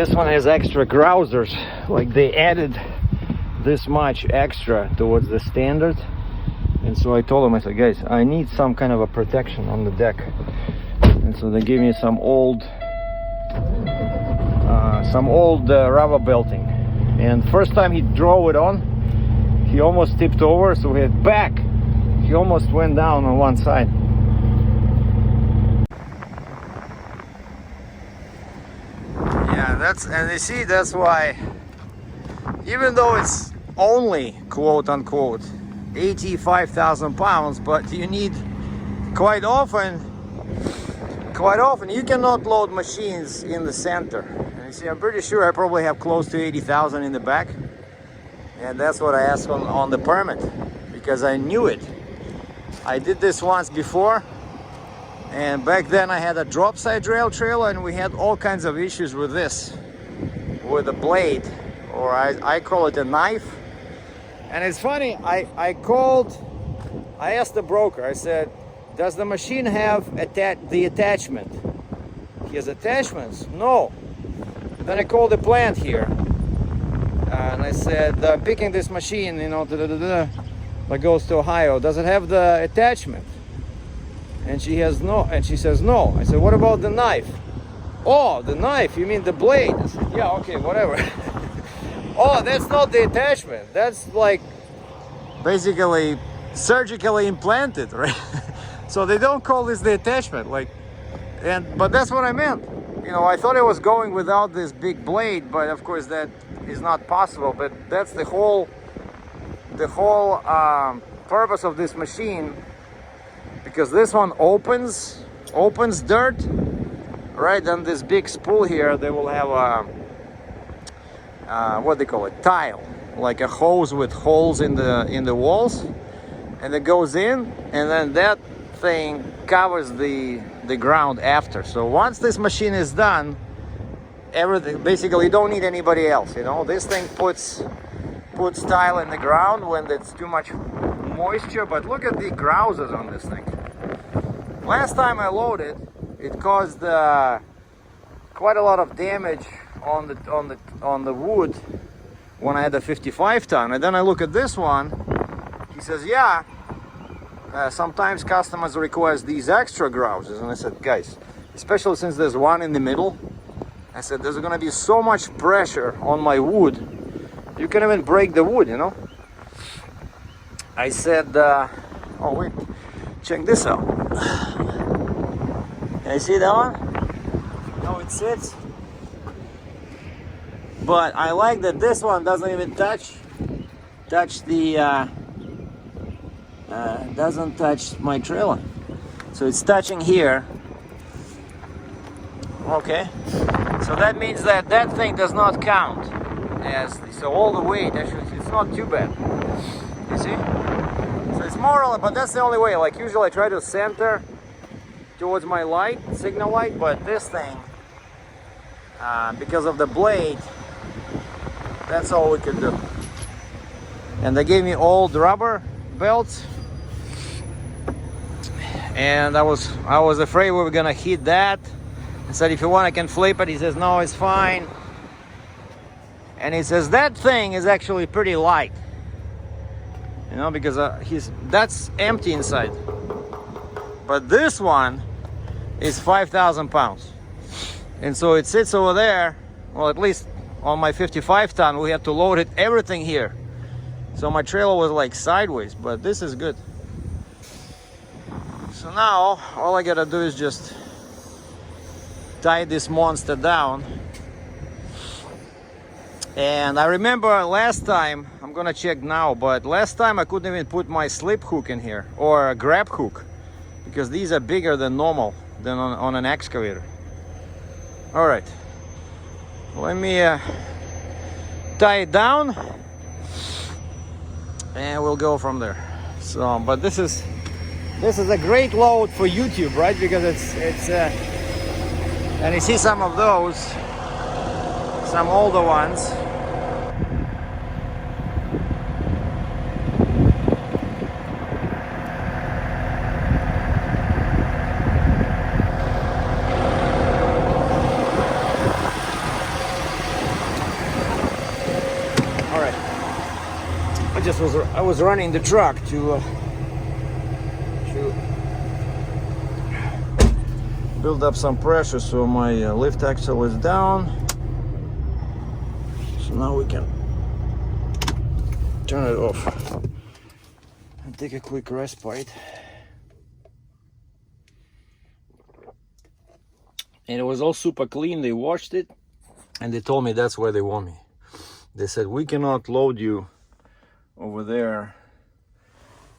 this one has extra grousers, like they added this much extra towards the standard. And so I told them, I said, guys, I need some kind of a protection on the deck. And so they gave me some old rubber belting. And first time he drove it on, he almost tipped over, so he had back. He almost went down on one side. Yeah, and you see, that's why, even though it's only quote unquote 85,000 pounds, but you need quite often you cannot load machines in the center. And you see, I'm pretty sure I probably have close to 80,000 in the back, and that's what I asked on the permit, because I knew it. I did this once before, and back then I had a drop side rail trailer, and we had all kinds of issues with this, with a blade, or I call it a knife. And it's funny, I asked the broker, I said, does the machine have the attachment? He has attachments? No. Then I called the plant here, and I said, I'm picking this machine, you know, that goes to Ohio. Does it have the attachment? And she says no. I said, what about the knife? Oh, the knife, you mean the blade? I said, yeah, okay, whatever. Oh, that's not the attachment. That's like basically surgically implanted, right? So they don't call this the attachment, like, but that's what I meant. You know, I thought I was going without this big blade, but of course that is not possible. But that's the whole purpose of this machine, because this one opens dirt, right? Then this big spool here, they will have a what they call it, tile, like a hose with holes in the walls, and it goes in, and then that thing covers the ground after. So once this machine is done, everything, basically you don't need anybody else, you know. This thing puts tile in the ground when there's too much moisture. But look at the grousers on this thing. Last time I loaded, it caused quite a lot of damage on the wood when I had a 55 ton. And then I look at this one. He says, yeah, sometimes customers request these extra grousers. And I said, guys, especially since there's one in the middle, I said, there's gonna be so much pressure on my wood, you can even break the wood, you know. I said, oh wait, check this out. Can you see that one? How it sits? But I like that this one doesn't even touch the doesn't touch my trailer. So it's touching here. Okay, so that means that thing does not count as, so all the weight, actually it's not too bad, you see. So it's more, but that's the only way. Like usually I try to center towards my light, signal light, but this thing, because of the blade, that's all we can do. And they gave me old rubber belts, and I was afraid we were gonna hit that. I said, if you want I can flip it. He says no, it's fine. And he says that thing is actually pretty light, you know, because that's empty inside, but this one is 5,000 pounds, and so it sits over there. Well, at least on my 55 ton we had to load it, everything here, so my trailer was like sideways, but this is good. So now all I gotta do is just tie this monster down. And I remember last time, I'm gonna check now, but last time I couldn't even put my slip hook in here, or a grab hook, because these are bigger than normal, than on an excavator. All right, let me tie it down, and we'll go from there. So, but this is a great load for YouTube, right? Because it's and you see some of those, some older ones. I was running the truck to build up some pressure, so my lift axle is down. So now we can turn it off and take a quick respite. And it was all super clean. They washed it and they told me that's where they want me. They said, we cannot load you over there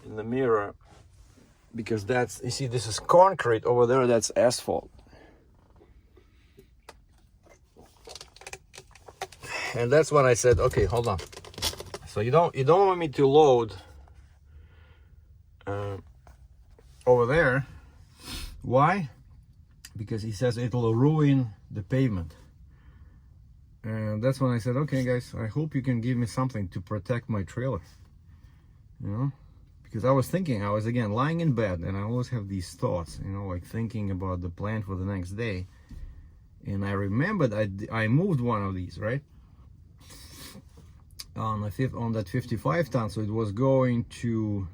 in the mirror because that's, you see, this is concrete. Over there, that's asphalt. And that's when I said, okay, hold on. So you don't want me to load over there. Why? Because he says it'll ruin the pavement. And that's when I said, okay guys, I hope you can give me something to protect my trailer, you know, because I was thinking, I was again lying in bed, and I always have these thoughts, you know, like thinking about the plan for the next day. And I remembered I moved one of these, right, on that 55 ton. So it was going to,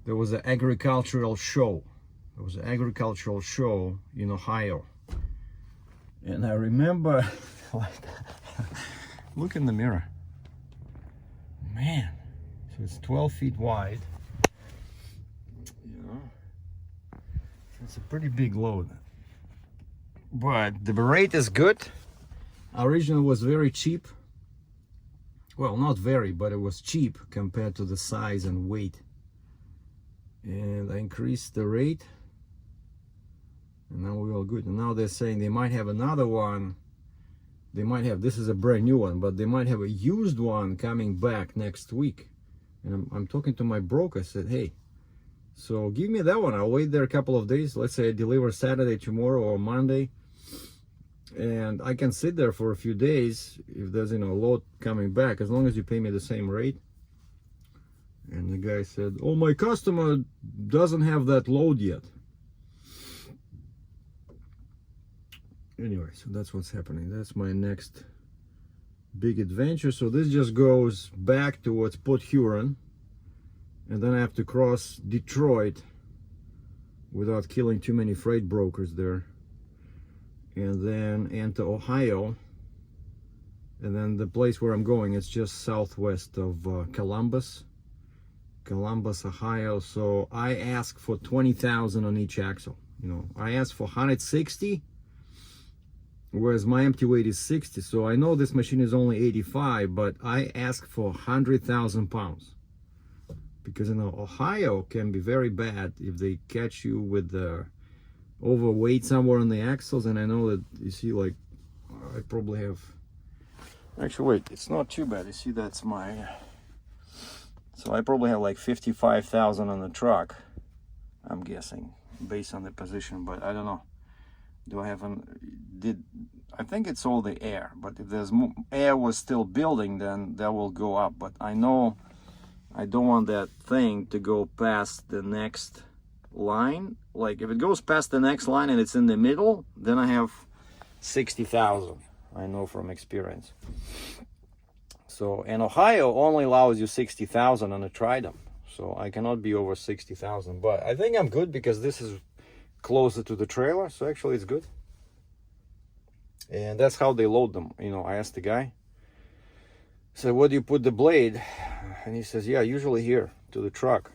there was an agricultural show. There was an agricultural show in Ohio. And I remember, like, look in the mirror. Man, so it's 12 feet wide. You know, it's a pretty big load. But the rate is good. Original was very cheap. Well, not very, but it was cheap compared to the size and weight. And I increased the rate. And now we're all good. And now they're saying they might have another one. They might have, this is a brand new one, but they might have a used one coming back next week. And I'm talking to my broker. I said, hey, so give me that one. I'll wait there a couple of days. Let's say I deliver Saturday, tomorrow, or Monday. And I can sit there for a few days if there's, you know, a load coming back, as long as you pay me the same rate. And the guy said, oh, my customer doesn't have that load yet. Anyway, so that's what's happening. That's my next big adventure. So this just goes back towards Port Huron, and then I have to cross Detroit without killing too many freight brokers there, and then enter Ohio, and then the place where I'm going is just southwest of Columbus, Ohio. So I ask for 20,000 on each axle. You know, I asked for 160. Whereas my empty weight is 60, so I know this machine is only 85, but I ask for 100,000 pounds. Because, you know, Ohio can be very bad if they catch you with the overweight somewhere on the axles. And I know that, you see, like, I probably have, actually, wait, it's not too bad. You see, that's my, so I probably have like 55,000 on the truck, I'm guessing, based on the position, but I don't know. Do I have I think it's all the air, but if there's air was still building, then that will go up. But I know I don't want that thing to go past the next line. Like if it goes past the next line and it's in the middle, then I have 60,000. I know from experience. So, and Ohio only allows you 60,000 on a Tridem. So I cannot be over 60,000, but I think I'm good because this is closer to the trailer, so actually it's good. And that's how they load them. You know, I asked the guy, I said, what do you put the blade? And he says, yeah, usually here to the truck.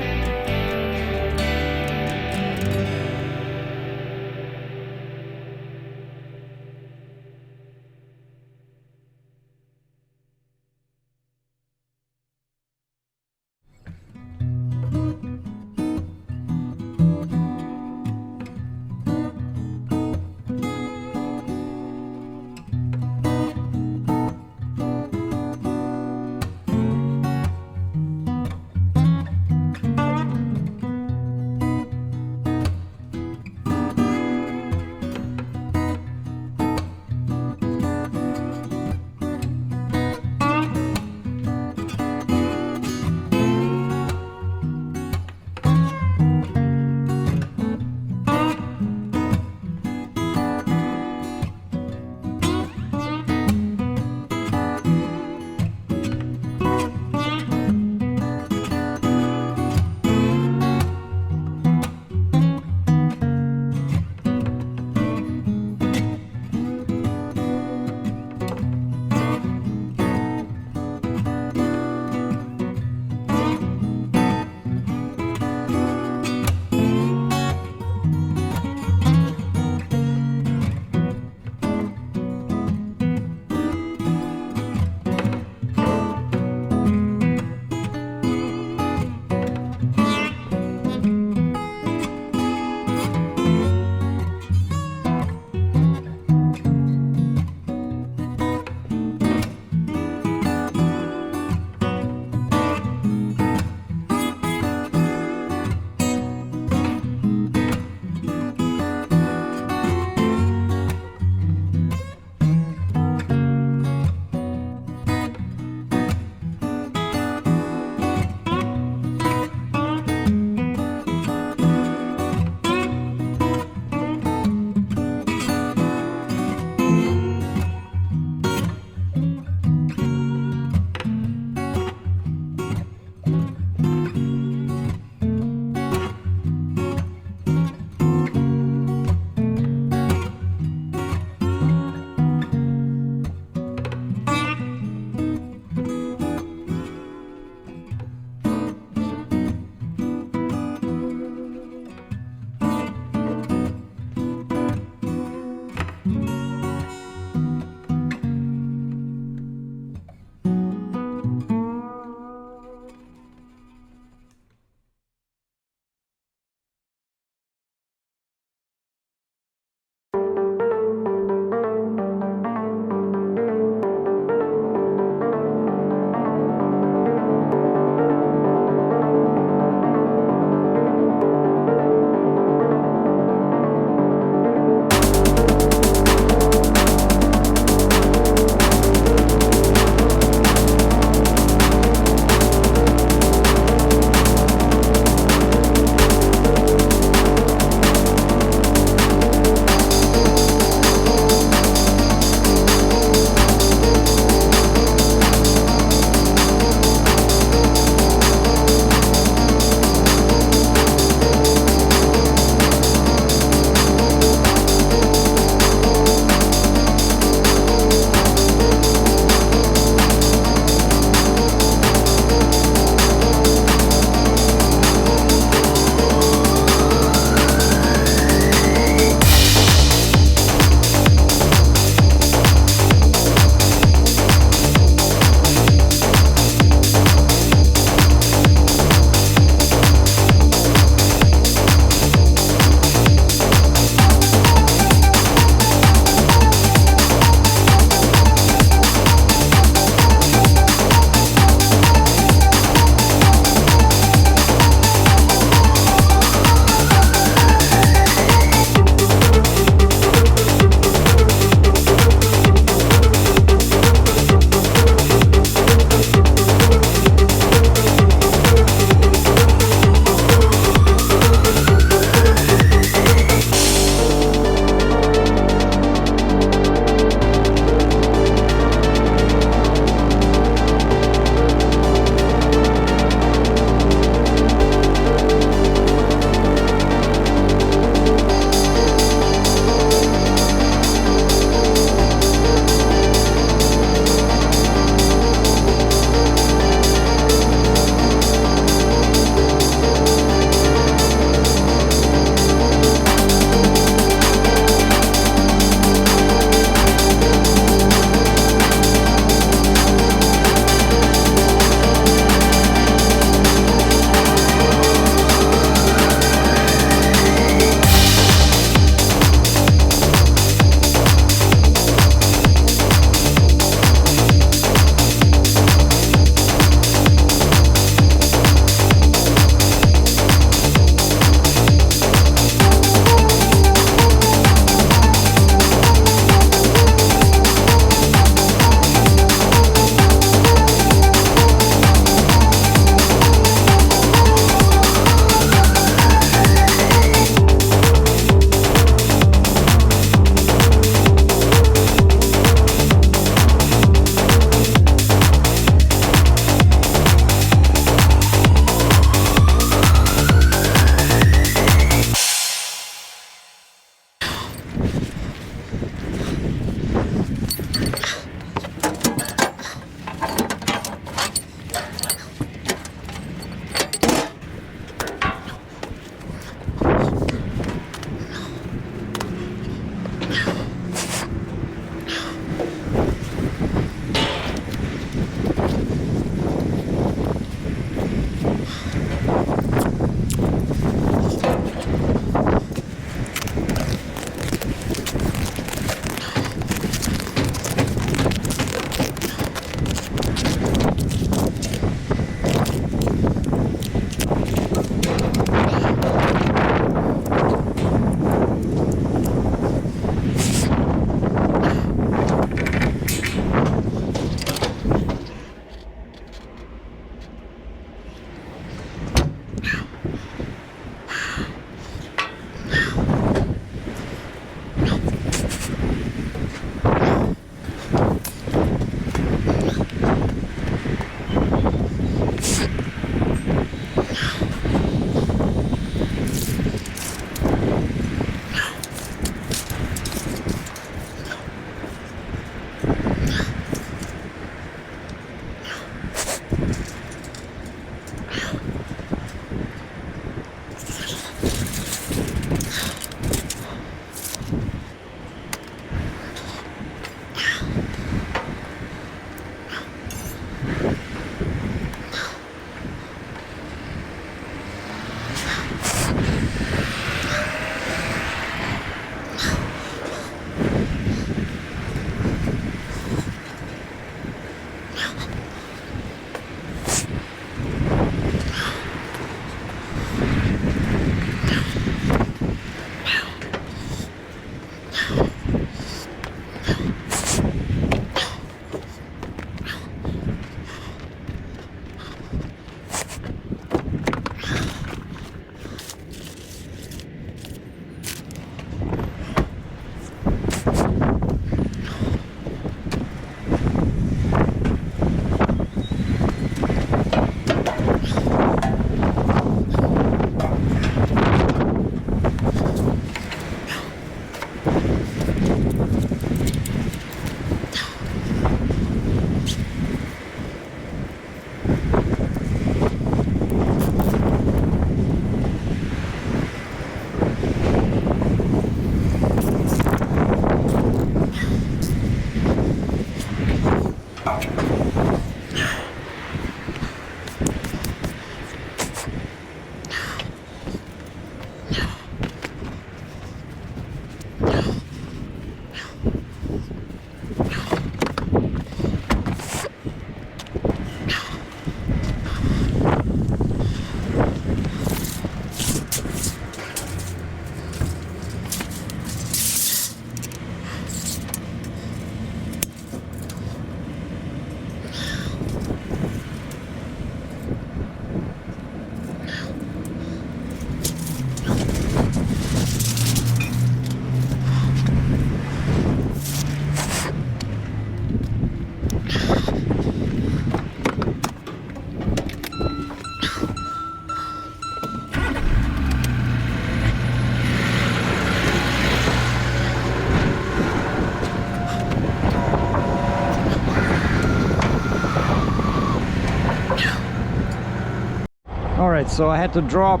All right, so I had to drop.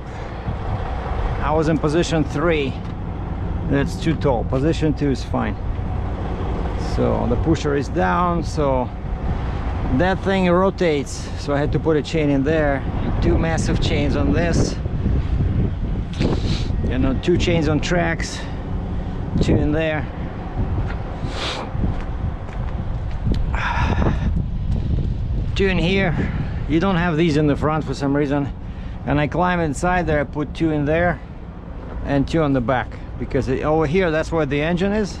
I was in position 3. That's too tall. Position 2 is fine. So the pusher is down, so that thing rotates. So I had to put a chain in there. 2 massive chains on this. You know, 2 chains on tracks. 2 in there. Two in here. You don't have these in the front for some reason. And I climb inside there, I put 2 in there and 2 on the back, because over here that's where the engine is.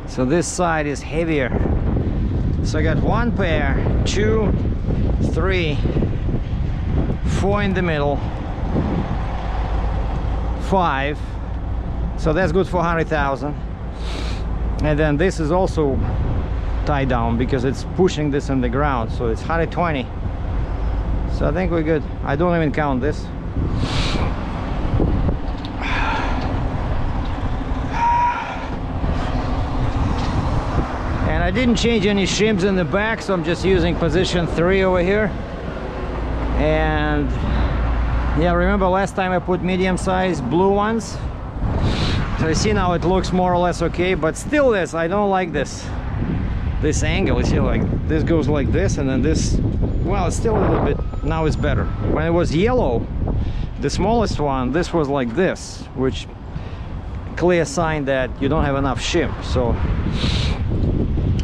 So this side is heavier. So I got 1 pair, 2, 3, 4 in the middle, 5. So that's good for 100,000. And then this is also tied down because it's pushing this in the ground, so it's 120. So I think we're good. I don't even count this. And I didn't change any shims in the back, so I'm just using position 3 over here. And yeah, remember last time I put medium-sized blue ones? So you see now it looks more or less okay, but still this, I don't like this angle. You see, like this goes like this, and then this, well, it's still a little bit, now it's better. When it was yellow, the smallest one, this was like this, which clear sign that you don't have enough shim. So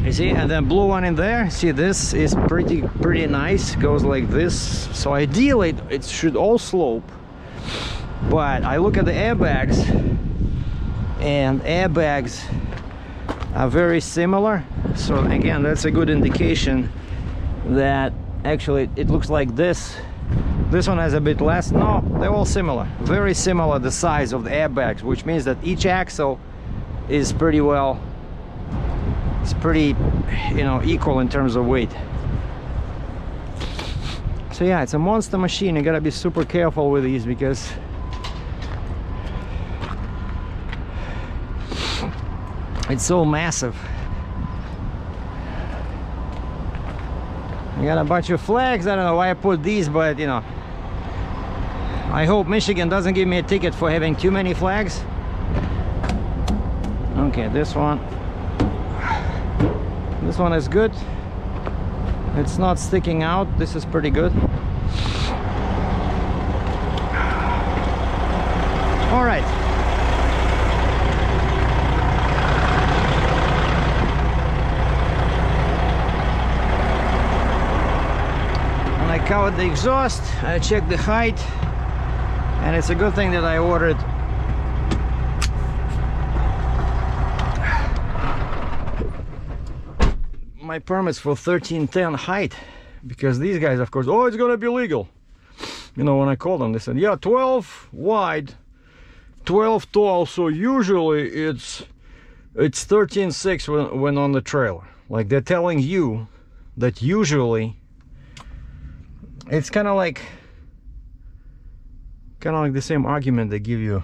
you see, and then blue one in there, see, this is pretty nice, goes like this. So ideally it should all slope, but I look at the airbags, and airbags are very similar. So again, that's a good indication that actually it looks like this. This one has a bit less. No, they're all similar, very similar, the size of the airbags, which means that each axle is pretty well, it's pretty, you know, equal in terms of weight. So yeah, it's a monster machine. You gotta be super careful with these because it's so massive. I got a bunch of flags. I don't know why I put these, but you know, I hope Michigan doesn't give me a ticket for having too many flags. Okay, this one is good. It's not sticking out. This is pretty good. All right. I covered the exhaust, I checked the height, and it's a good thing that I ordered my permits for 1310 height, because these guys, of course, oh, it's gonna be legal. You know, when I called them, they said, yeah, 12 wide, 12 tall, so usually it's 13.6 when on the trailer. Like, they're telling you that usually it's kind of like the same argument they give you.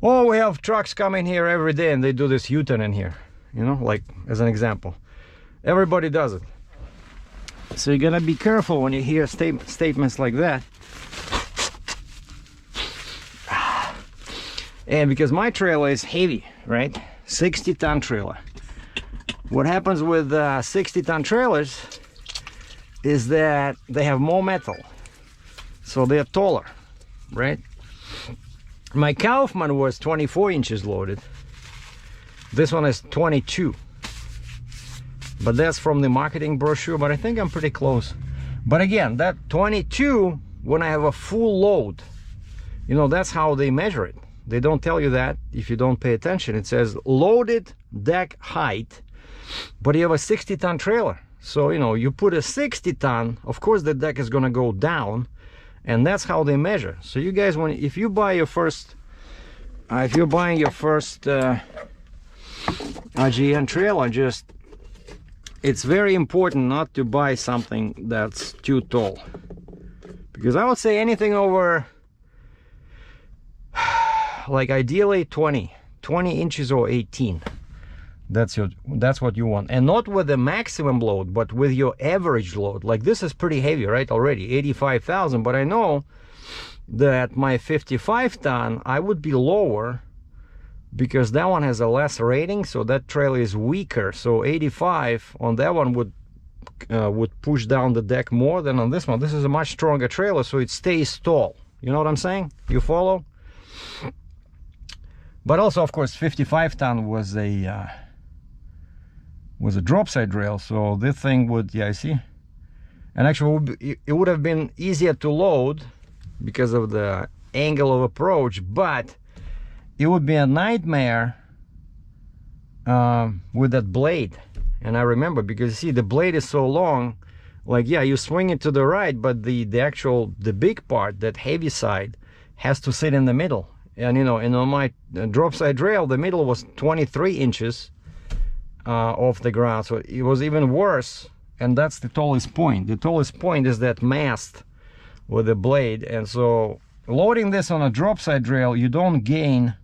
Oh, we have trucks coming here every day and they do this U-turn in here, you know, like as an example. Everybody does it. So you gotta be careful when you hear statements like that. And because my trailer is heavy, right? 60-ton trailer. What happens with 60-ton trailers is that they have more metal, so they're taller, right? My Kaufman was 24 inches loaded. This one is 22, but that's from the marketing brochure, but I think I'm pretty close. But again, that 22, when I have a full load, you know, that's how they measure it. They don't tell you that if you don't pay attention. It says loaded deck height, but you have a 60-ton trailer. So, you know, you put a 60-ton, of course the deck is gonna go down, and that's how they measure. So you guys, if you buy your first, if you're buying your first RGN trailer, just, it's very important not to buy something that's too tall. Because I would say anything over, like ideally 20 inches or 18. That's what you want, and not with the maximum load, but with your average load. Like this is pretty heavy, right? Already 85,000, but I know that my 55 ton I would be lower because that one has a less rating, so that trailer is weaker. So 85 on that one would push down the deck more than on this one. This is a much stronger trailer, so it stays tall. You know what I'm saying? You follow? But also, of course, 55 ton was a drop side rail, so this thing would, yeah, I see. And actually, it would have been easier to load because of the angle of approach, but it would be a nightmare with that blade. And I remember, because you see, the blade is so long, like, yeah, you swing it to the right, but the big part, that heavy side, has to sit in the middle. And you know, and on my drop side rail, the middle was 23 inches off the ground, so it was even worse. And that's the tallest point. The tallest point is that mast with the blade. And so loading this on a drop side rail, you don't gain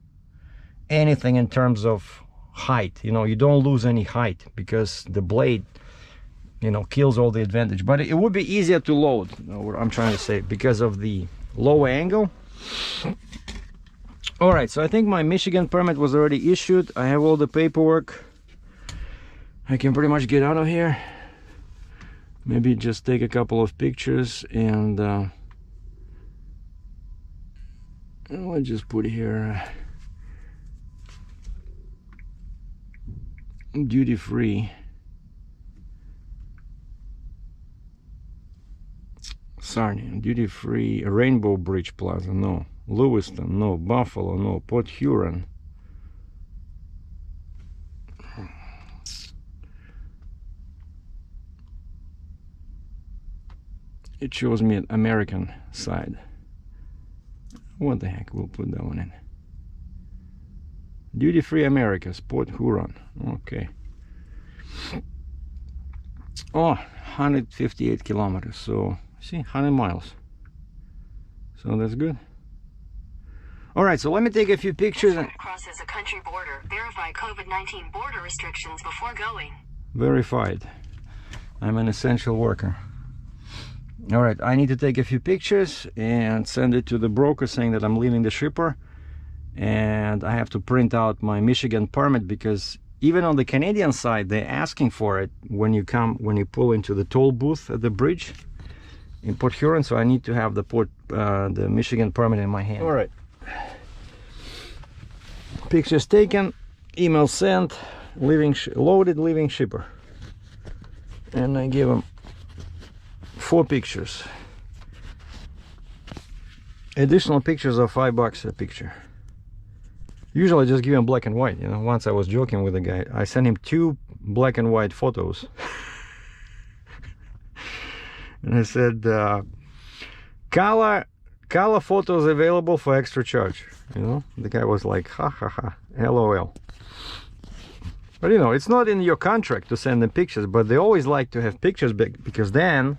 anything in terms of height. You know, you don't lose any height because the blade, you know, kills all the advantage. But it would be easier to load, what I'm trying to say, because of the lower angle. All right, so I think my Michigan permit was already issued. I have all the paperwork. I can pretty much get out of here. Maybe just take a couple of pictures, and I'll just put here duty free. Sarnia, duty free. Rainbow Bridge Plaza, no. Lewiston, no. Buffalo, no. Port Huron. It shows me an American side. What the heck, we'll put that one in. Duty free Americas, Port Huron. Okay. Oh, 158 kilometers, so see, 100 miles. So that's good. All right, so let me take a few pictures. Crosses a country border. Verify COVID-19 border restrictions before going. Verified. I'm an essential worker. All right, I need to take a few pictures and send it to the broker saying that I'm leaving the shipper, and I have to print out my Michigan permit, because even on the Canadian side they're asking for it when you pull into the toll booth at the bridge in Port Huron. So I need to have the Michigan permit in my hand. All right, pictures taken, email sent, loaded, leaving shipper, and I give them 4 pictures. Additional pictures are $5 a picture. Usually I just give him black and white. You know, once I was joking with a guy, I sent him 2 black and white photos. And I said, color photos available for extra charge. You know, the guy was like, ha ha ha, LOL. But you know, it's not in your contract to send them pictures, but they always like to have pictures because then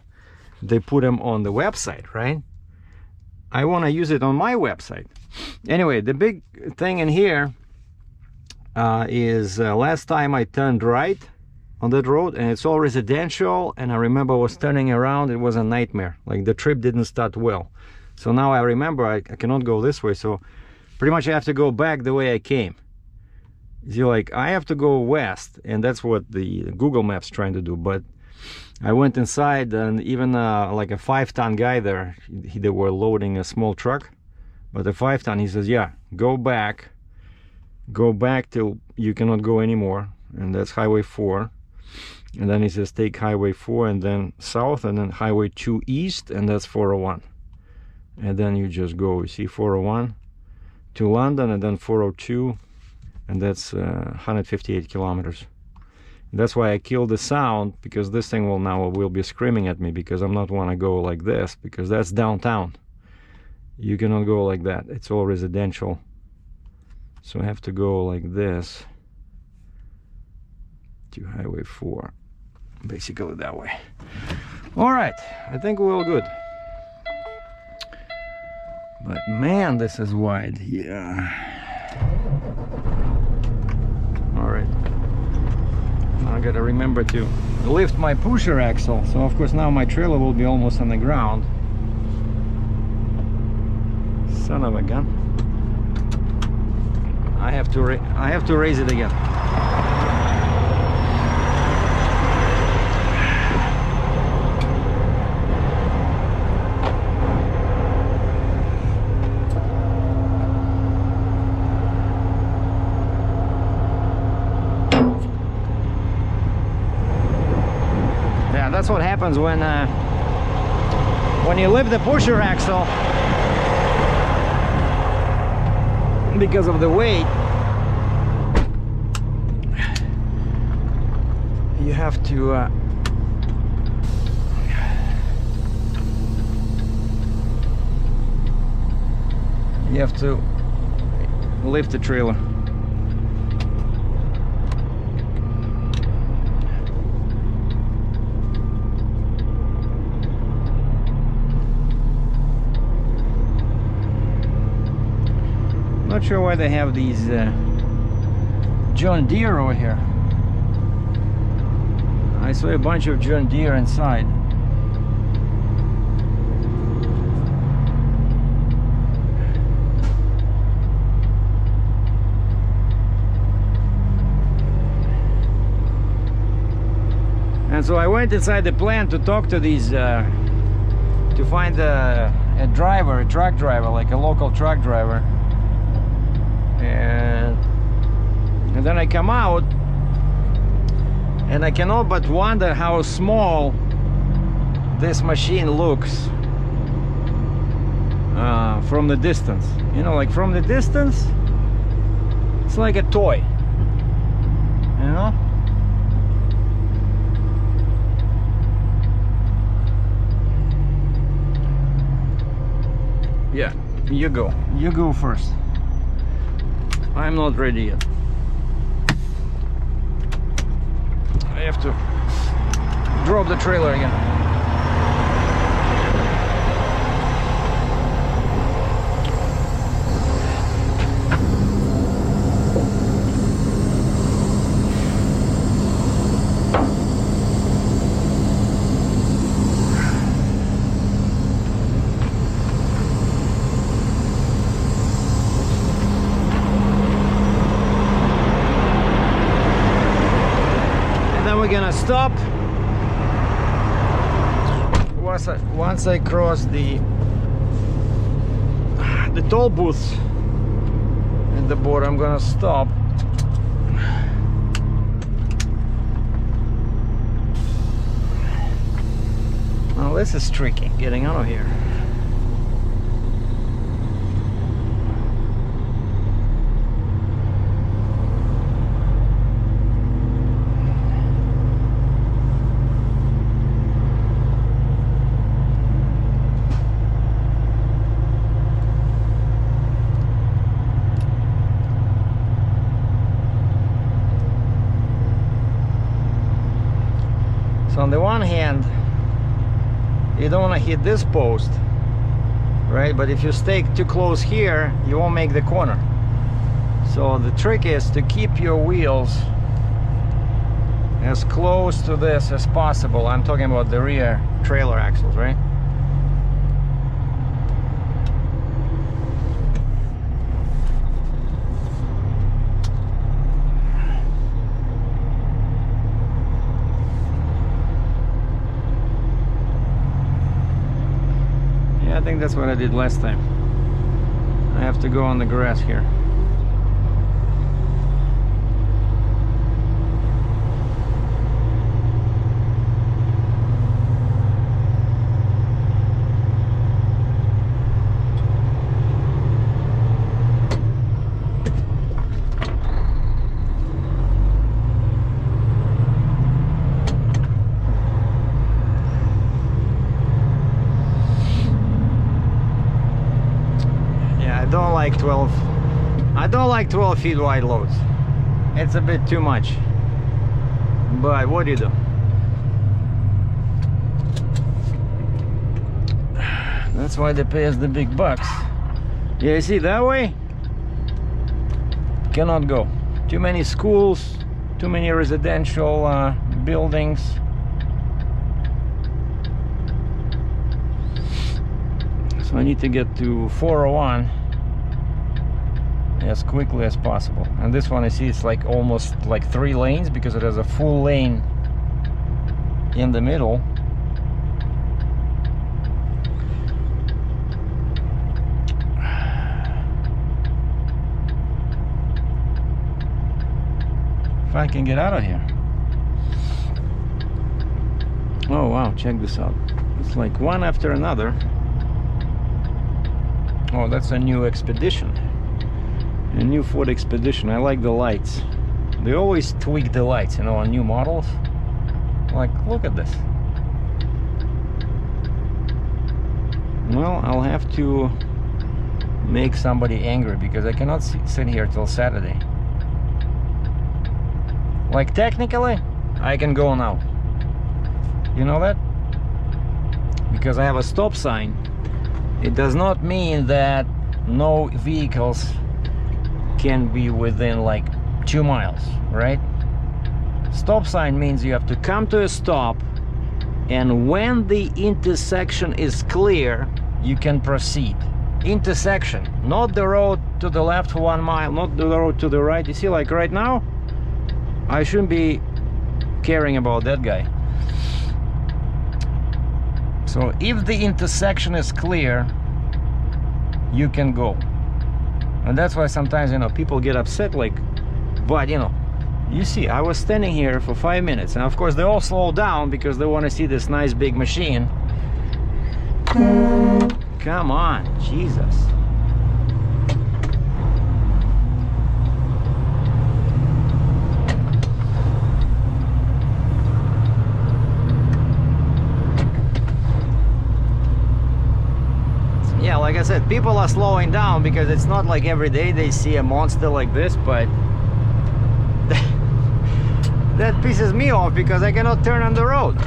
they put them on the website, right? I want to use it on my website. Anyway, the big thing in here is last time I turned right on that road, and it's all residential, and I remember I was turning around. It was a nightmare. Like, the trip didn't start well. So now I remember I cannot go this way, so pretty much I have to go back the way I came. See, like, I have to go west, and that's what the Google Maps trying to do. But I went inside, and even like a 5-ton guy there, they were loading a small truck, but the 5-ton, he says, yeah, go back till you cannot go anymore, and that's Highway 4. And then he says, take Highway 4 and then south, and then Highway 2 east, and that's 401. And then you just go, you see, 401 to London, and then 402, and that's 158 kilometers. That's why I killed the sound, because this thing will be screaming at me, because I'm not want to go like this, because that's downtown. You cannot go like that. It's all residential. So I have to go like this to Highway 4. Basically that way. All right, I think we're all good. But man, this is wide. Yeah. All right. I gotta remember to lift my pusher axle. So of course now my trailer will be almost on the ground. Son of a gun. I have to raise it again. Yeah, that's what happens when you lift the pusher axle. Because of the weight, you have to lift the trailer. Not sure why they have these John Deere over here. I saw a bunch of John Deere inside. And so I went inside the plant to talk to these, to find a driver, a truck driver, like a local truck driver. And then I come out and I cannot but wonder how small this machine looks from the distance. You know, like from the distance it's like a toy, you know. Yeah, you go first. I'm not ready yet. I have to drop the trailer again. We're gonna stop once I cross the toll booth at the border. I'm gonna stop. Now this is tricky, getting out of here. On the one hand, you don't want to hit this post, right? But if you stay too close here, you won't make the corner. So the trick is to keep your wheels as close to this as possible. I'm talking about the rear trailer axles, right? I think that's what I did last time. I have to go on the grass here. I don't like 12 feet wide loads. It's a bit too much. But what do you do? That's why they pay us the big bucks. Yeah, you see, that way cannot go. Too many schools, too many residential buildings. So I need to get to 401 as quickly as possible. And this one, I see it's like almost like 3 lanes because it has a full lane in the middle. If I can get out of here. Oh wow, check this out. It's like one after another. Oh, that's a new Expedition. A new Ford Expedition. I like the lights. They always tweak the lights, you know, on new models. Like, look at this. Well, I'll have to make somebody angry because I cannot sit here till Saturday. Like, technically, I can go now. You know that? Because I have a stop sign. It does not mean that no vehicles can be within like 2 miles, right? Stop sign means you have to come to a stop, and when the intersection is clear, you can proceed. Intersection, not the road to the left for 1 mile, not the road to the right. You see, like right now, I shouldn't be caring about that guy. So if the intersection is clear, you can go. And that's why sometimes, you know, people get upset, like, but you know, you see, I was standing here for 5 minutes, and of course they all slow down because they want to see this nice big machine. Come on, Jesus. Yeah, like I said, people are slowing down because it's not like every day they see a monster like this, but that pisses me off because I cannot turn on the road.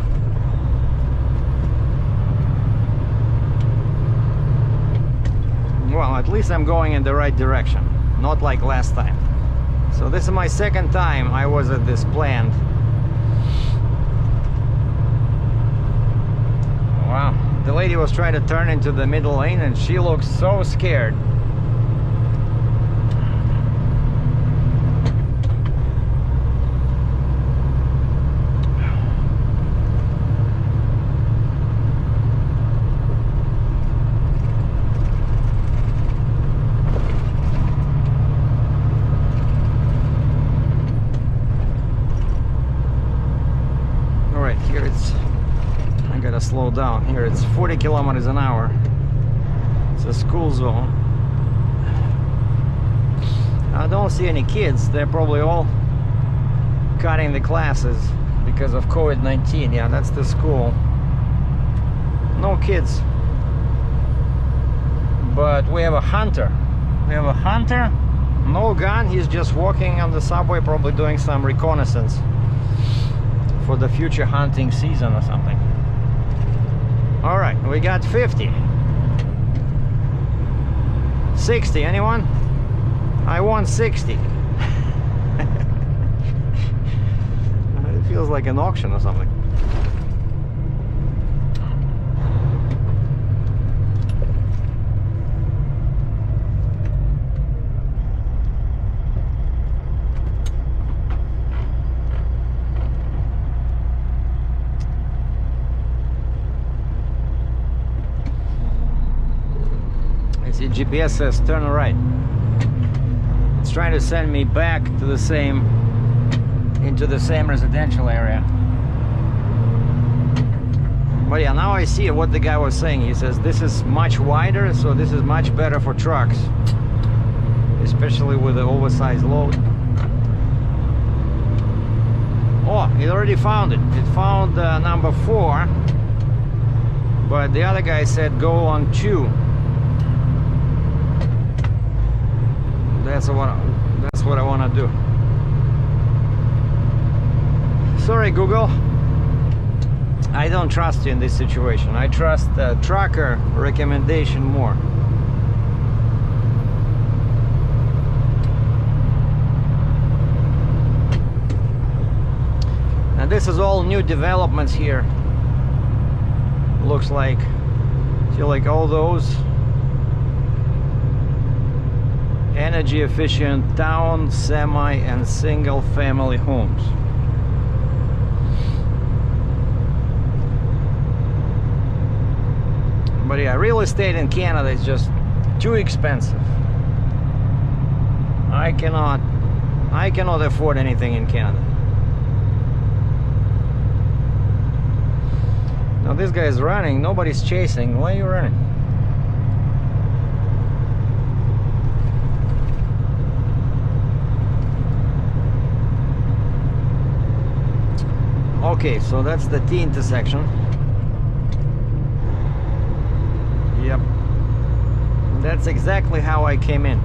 Well, at least I'm going in the right direction, not like last time. So this is my second time I was at this plant. Wow. The lady was trying to turn into the middle lane and she looked so scared. Alright, here it's... I gotta slow down. Here it's 40 kilometers an hour. It's a school zone. I don't see any kids. They're probably all cutting the classes because of COVID-19. Yeah, that's the school. No kids. But we have a hunter. We have a hunter. No gun. He's just walking on the subway, probably doing some reconnaissance for the future hunting season or something. All right, we got 50. 60, anyone? I want 60. It feels like an auction or something. GPS says turn right. It's trying to send me back to the same, into the same residential area. But yeah, now I see what the guy was saying. He says this is much wider, so this is much better for trucks, especially with the oversized load. Oh, it already found it. It found number 4, but the other guy said go on 2. That's what I want to do. Sorry, Google. I don't trust you in this situation. I trust the trucker recommendation more. this is all new developments here. Looks like, see, like all those energy efficient town, semi and single family homes. But yeah, real estate in Canada is just too expensive. I cannot afford anything in Canada. Now this guy is running, nobody's chasing. Why are you running? Okay, so that's the T intersection. Yep. That's exactly how I came in,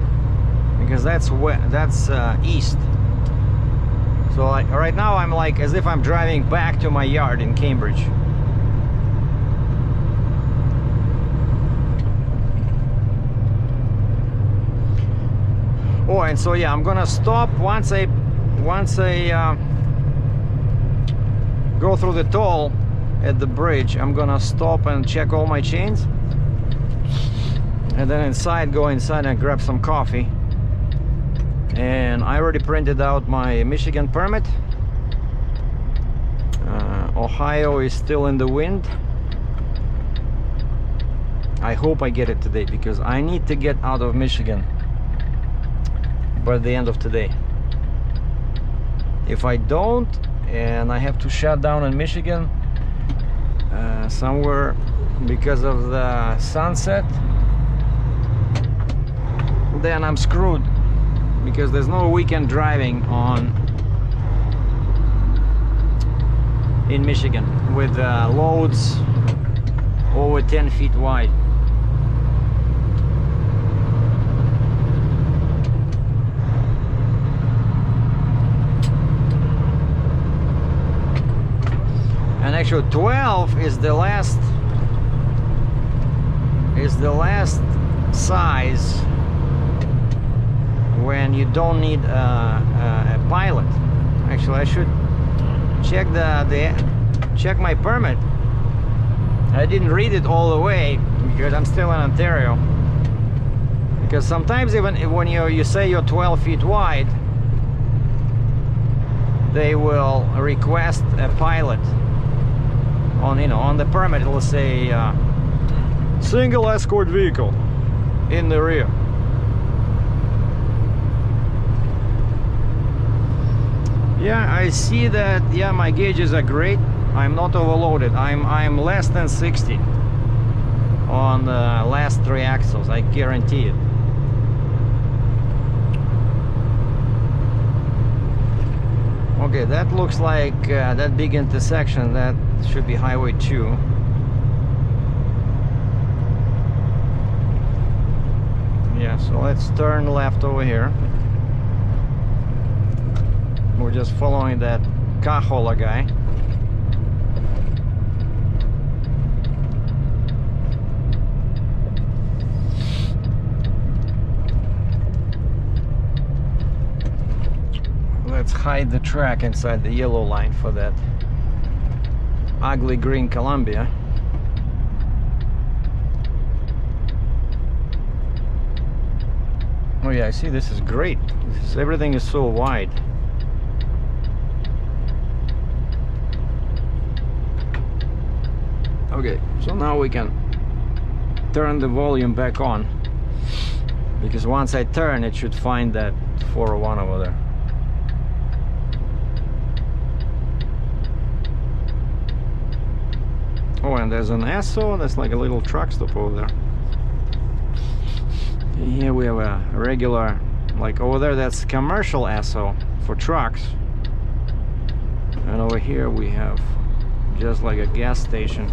because that's east. So right now I'm like as if I'm driving back to my yard in Cambridge. Oh, and so yeah, I'm gonna stop once I go through the toll at the bridge. I'm gonna stop and check all my chains, and then go inside and grab some coffee. And I already printed out my Michigan permit. Ohio is still in the wind. I hope I get it today, because I need to get out of Michigan by the end of today. If I don't, and I have to shut down in Michigan somewhere because of the sunset, then I'm screwed, because there's no weekend driving in Michigan with loads over 10 feet wide. And actually 12 is the last size when you don't need a pilot. Actually, I should check my permit. I didn't read it all the way because I'm still in Ontario. Because sometimes even when you say you're 12 feet wide, they will request a pilot. On the permit it will say single escort vehicle in the rear. Yeah, I see that. Yeah, my gauges are great. I'm not overloaded. I'm less than 60 on the last 3 axles, I guarantee it. Okay, that looks like that big intersection, that should be Highway 2. Yeah, so let's turn left over here. We're just following that Cajola guy. Let's hide the track inside the yellow line for that ugly green Columbia. Oh yeah, I see, this is great. Everything is so wide. Okay, so now we can turn the volume back on, because once I turn it should find that 401 over there. Oh, and there's an Esso, that's like a little truck stop over there. Here we have a regular, like over there that's commercial Esso for trucks. And over here we have just like a gas station.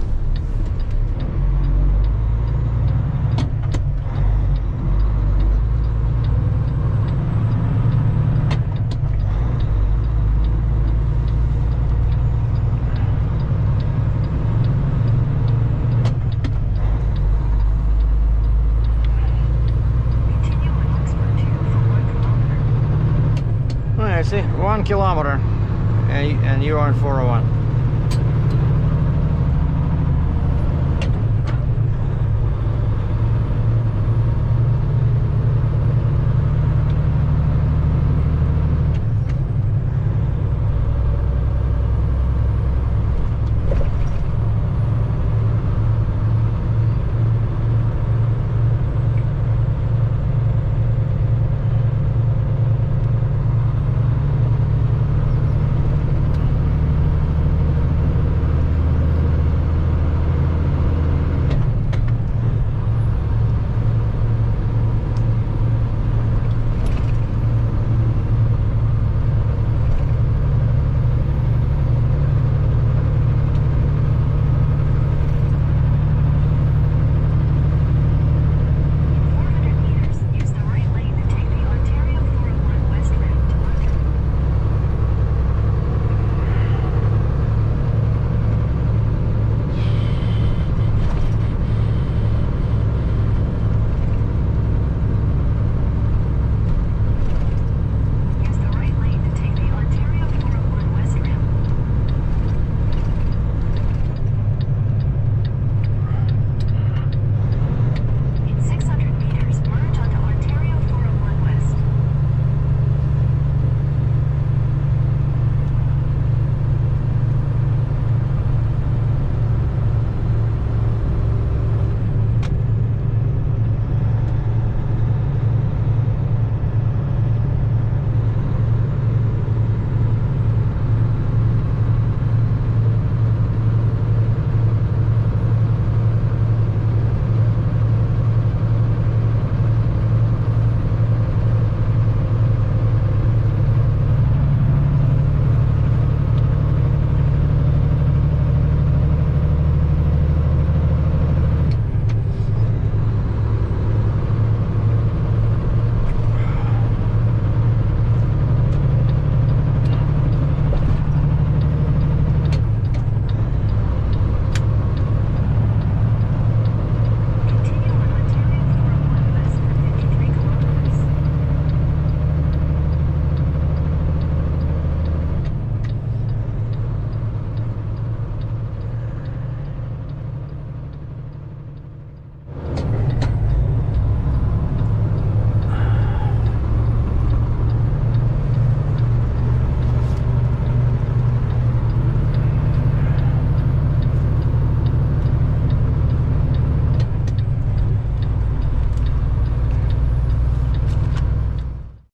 See, 1 kilometer and you are on 401.